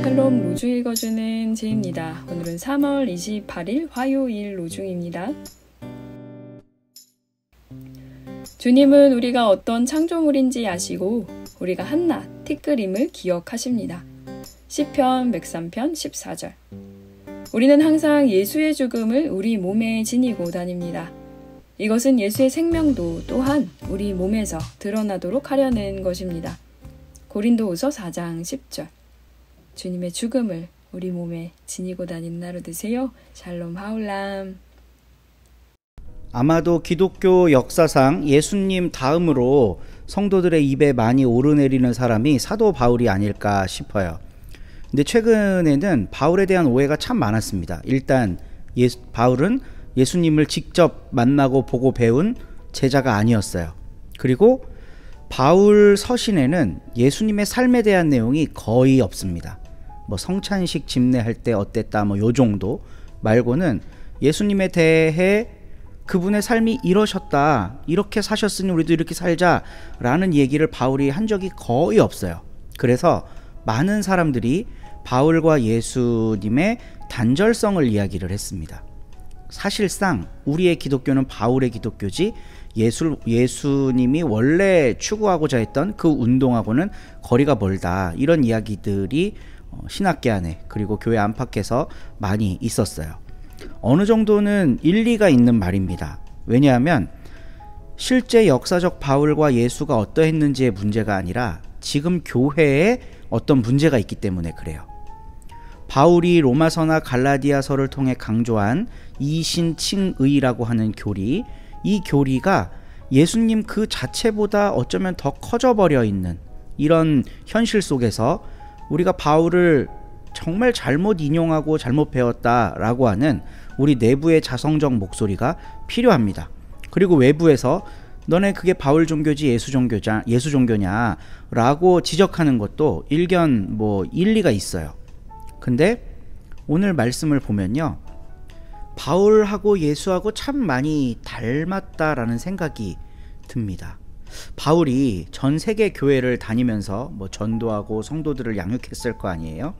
샬롬 로중 읽어주는 제입니다. 오늘은 3월 28일 화요일 로중입니다. 주님은 우리가 어떤 창조물인지 아시고 우리가 한낱 티끌임을 기억하십니다. 시편 103편 14절. 우리는 항상 예수의 죽음을 우리 몸에 지니고 다닙니다. 이것은 예수의 생명도 또한 우리 몸에서 드러나도록 하려는 것입니다. 고린도후서 4장 10절. 주님의 죽음을 우리 몸에 지니고 다니는 하루 되세요. 샬롬 하울람. 아마도 기독교 역사상 예수님 다음으로 성도들의 입에 많이 오르내리는 사람이 사도 바울이 아닐까 싶어요. 근데 최근에는 바울에 대한 오해가 참 많았습니다. 일단 바울은 예수님을 직접 만나고 보고 배운 제자가 아니었어요. 그리고 바울 서신에는 예수님의 삶에 대한 내용이 거의 없습니다. 뭐 성찬식 집례할 때 어땠다 뭐 요 정도 말고는 예수님에 대해 그분의 삶이 이러셨다, 이렇게 사셨으니 우리도 이렇게 살자 라는 얘기를 바울이 한 적이 거의 없어요. 그래서 많은 사람들이 바울과 예수님의 단절성을 이야기를 했습니다. 사실상 우리의 기독교는 바울의 기독교지 예수님이 원래 추구하고자 했던 그 운동하고는 거리가 멀다, 이런 이야기들이 신학계 안에 그리고 교회 안팎에서 많이 있었어요. 어느 정도는 일리가 있는 말입니다. 왜냐하면 실제 역사적 바울과 예수가 어떠했는지의 문제가 아니라 지금 교회에 어떤 문제가 있기 때문에 그래요. 바울이 로마서나 갈라디아서를 통해 강조한 이신칭의라고 하는 교리, 이 교리가 예수님 그 자체보다 어쩌면 더 커져버려 있는 이런 현실 속에서 우리가 바울을 정말 잘못 인용하고 잘못 배웠다라고 하는 우리 내부의 자성적 목소리가 필요합니다. 그리고 외부에서 너네 그게 바울 종교지 예수 종교냐 라고 지적하는 것도 일견 일리가 있어요. 근데 오늘 말씀을 보면요, 바울하고 예수하고 참 많이 닮았다라는 생각이 듭니다. 바울이 전 세계 교회를 다니면서 전도하고 성도들을 양육했을 거 아니에요.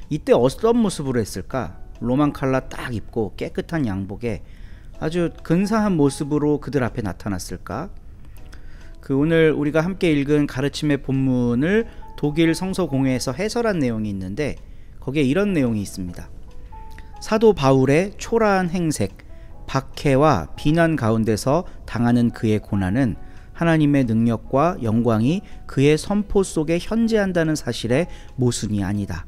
이때 어떤 모습으로 했을까? 로만 칼라 딱 입고 깨끗한 양복에 아주 근사한 모습으로 그들 앞에 나타났을까? 오늘 우리가 함께 읽은 가르침의 본문을 독일 성서공회에서 해설한 내용이 있는데 거기에 이런 내용이 있습니다. 사도 바울의 초라한 행색, 박해와 비난 가운데서 당하는 그의 고난은 하나님의 능력과 영광이 그의 선포 속에 현재한다는 사실의 모순이 아니다.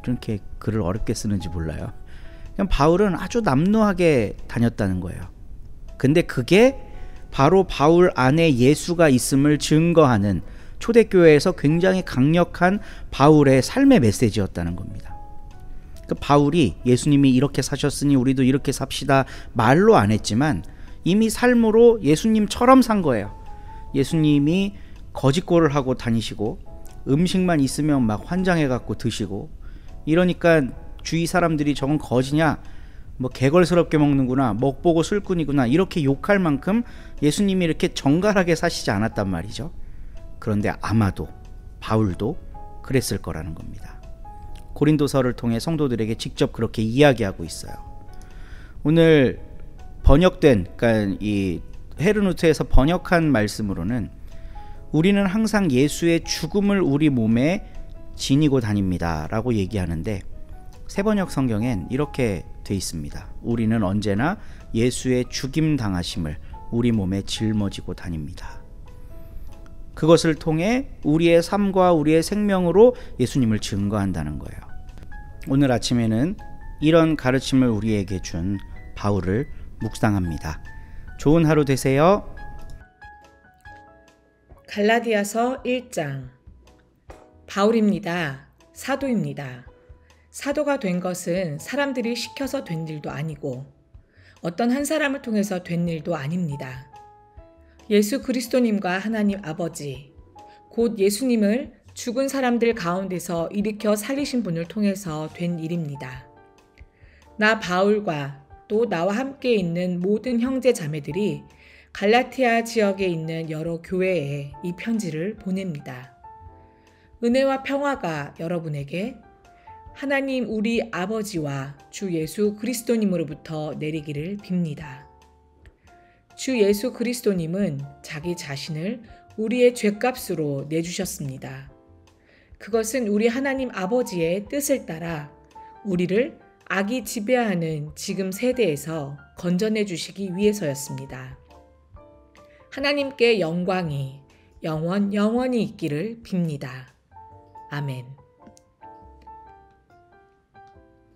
이렇게 글을 어렵게 쓰는지 몰라요. 그냥 바울은 아주 남루하게 다녔다는 거예요. 근데 그게 바로 바울 안에 예수가 있음을 증거하는 초대교회에서 굉장히 강력한 바울의 삶의 메시지였다는 겁니다. 바울이 예수님이 이렇게 사셨으니 우리도 이렇게 삽시다 말로 안 했지만 이미 삶으로 예수님처럼 산 거예요. 예수님이 거짓골을 하고 다니시고 음식만 있으면 막 환장해갖고 드시고 이러니까 주위 사람들이 저건 거지냐, 개걸스럽게 먹는구나, 먹보고 술꾼이구나 이렇게 욕할 만큼 예수님이 이렇게 정갈하게 사시지 않았단 말이죠. 그런데 아마도 바울도 그랬을 거라는 겁니다. 고린도서를 통해 성도들에게 직접 그렇게 이야기하고 있어요. 오늘 번역된, 그러니까 이 헤르누트에서 번역한 말씀으로는 우리는 항상 예수의 죽음을 우리 몸에 지니고 다닙니다 라고 얘기하는데 새번역 성경엔 이렇게 돼 있습니다. 우리는 언제나 예수의 죽임 당하심을 우리 몸에 짊어지고 다닙니다. 그것을 통해 우리의 삶과 우리의 생명으로 예수님을 증거한다는 거예요. 오늘 아침에는 이런 가르침을 우리에게 준 바울을 묵상합니다. 좋은 하루 되세요. 갈라디아서 1장. 바울입니다. 사도입니다. 사도가 된 것은 사람들이 시켜서 된 일도 아니고 어떤 한 사람을 통해서 된 일도 아닙니다. 예수 그리스도님과 하나님 아버지, 곧 예수님을 죽은 사람들 가운데서 일으켜 살리신 분을 통해서 된 일입니다. 나 바울과 또 나와 함께 있는 모든 형제 자매들이 갈라티아 지역에 있는 여러 교회에 이 편지를 보냅니다. 은혜와 평화가 여러분에게, 하나님 우리 아버지와 주 예수 그리스도님으로부터 내리기를 빕니다. 주 예수 그리스도님은 자기 자신을 우리의 죄값으로 내주셨습니다. 그것은 우리 하나님 아버지의 뜻을 따라 우리를 악이 지배하는 지금 세대에서 건져내 주시기 위해서였습니다. 하나님께 영광이 영원히 있기를 빕니다. 아멘.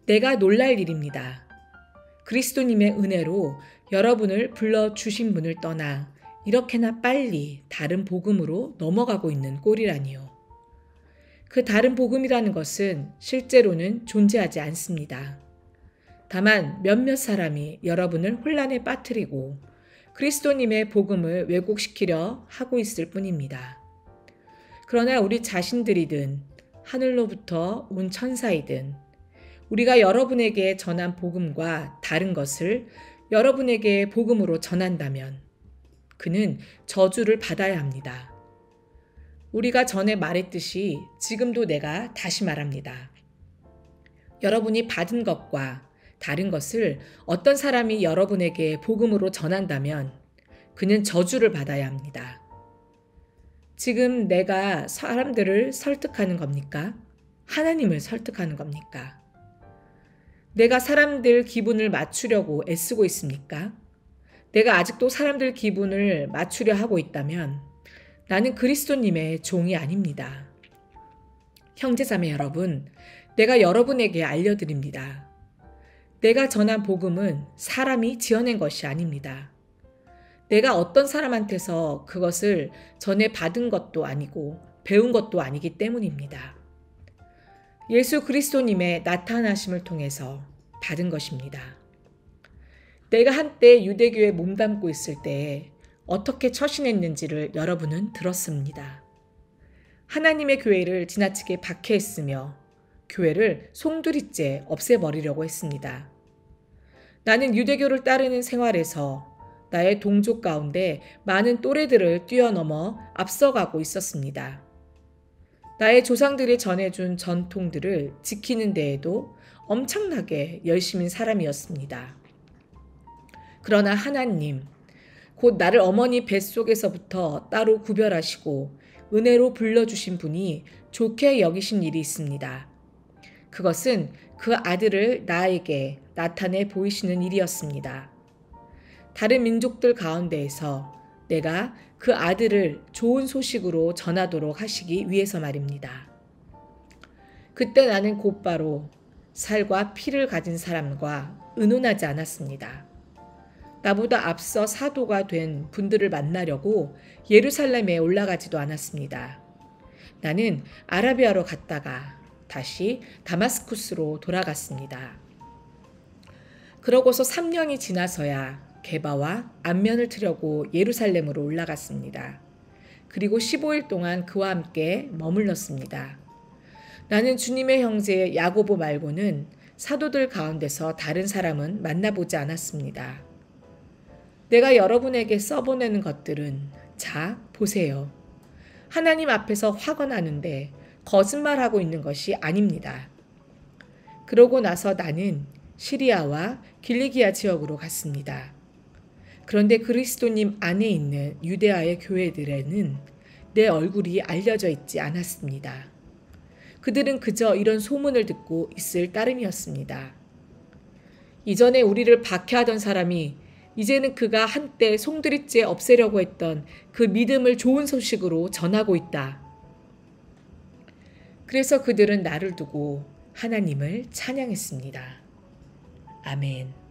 내가 놀랄 일입니다. 그리스도님의 은혜로 여러분을 불러주신 분을 떠나 이렇게나 빨리 다른 복음으로 넘어가고 있는 꼴이라니요. 그 다른 복음이라는 것은 실제로는 존재하지 않습니다. 다만 몇몇 사람이 여러분을 혼란에 빠뜨리고 그리스도님의 복음을 왜곡시키려 하고 있을 뿐입니다. 그러나 우리 자신들이든 하늘로부터 온 천사이든 우리가 여러분에게 전한 복음과 다른 것을 여러분에게 복음으로 전한다면 그는 저주를 받아야 합니다. 우리가 전에 말했듯이 지금도 내가 다시 말합니다. 여러분이 받은 것과 다른 것을 어떤 사람이 여러분에게 복음으로 전한다면 그는 저주를 받아야 합니다. 지금 내가 사람들을 설득하는 겁니까? 하나님을 설득하는 겁니까? 내가 사람들 기분을 맞추려고 애쓰고 있습니까? 내가 아직도 사람들 기분을 맞추려 하고 있다면 나는 그리스도님의 종이 아닙니다. 형제자매 여러분, 내가 여러분에게 알려드립니다. 내가 전한 복음은 사람이 지어낸 것이 아닙니다. 내가 어떤 사람한테서 그것을 전해 받은 것도 아니고 배운 것도 아니기 때문입니다. 예수 그리스도님의 나타나심을 통해서 받은 것입니다. 내가 한때 유대교에 몸담고 있을 때에 어떻게 처신했는지를 여러분은 들었습니다. 하나님의 교회를 지나치게 박해했으며 교회를 송두리째 없애버리려고 했습니다. 나는 유대교를 따르는 생활에서 나의 동족 가운데 많은 또래들을 뛰어넘어 앞서가고 있었습니다. 나의 조상들이 전해준 전통들을 지키는 데에도 엄청나게 열심인 사람이었습니다. 그러나 하나님, 곧 나를 어머니 뱃속에서부터 따로 구별하시고 은혜로 불러주신 분이 좋게 여기신 일이 있습니다. 그것은 그 아들을 나에게 나타내 보이시는 일이었습니다. 다른 민족들 가운데에서 내가 그 아들을 좋은 소식으로 전하도록 하시기 위해서 말입니다. 그때 나는 곧바로 살과 피를 가진 사람과 의논하지 않았습니다. 나보다 앞서 사도가 된 분들을 만나려고 예루살렘에 올라가지도 않았습니다. 나는 아라비아로 갔다가 다시 다마스쿠스로 돌아갔습니다. 그러고서 3년이 지나서야 게바와 안면을 트려고 예루살렘으로 올라갔습니다. 그리고 15일 동안 그와 함께 머물렀습니다. 나는 주님의 형제 야고보 말고는 사도들 가운데서 다른 사람은 만나보지 않았습니다. 내가 여러분에게 써보내는 것들은 자, 보세요. 하나님 앞에서 화가 나는데 거짓말하고 있는 것이 아닙니다. 그러고 나서 나는 시리아와 길리기아 지역으로 갔습니다. 그런데 그리스도님 안에 있는 유대아의 교회들에는 내 얼굴이 알려져 있지 않았습니다. 그들은 그저 이런 소문을 듣고 있을 따름이었습니다. 이전에 우리를 박해하던 사람이 이제는 그가 한때 송두리째 없애려고 했던 그 믿음을 좋은 소식으로 전하고 있다. 그래서 그들은 나를 두고 하나님을 찬양했습니다. 아멘.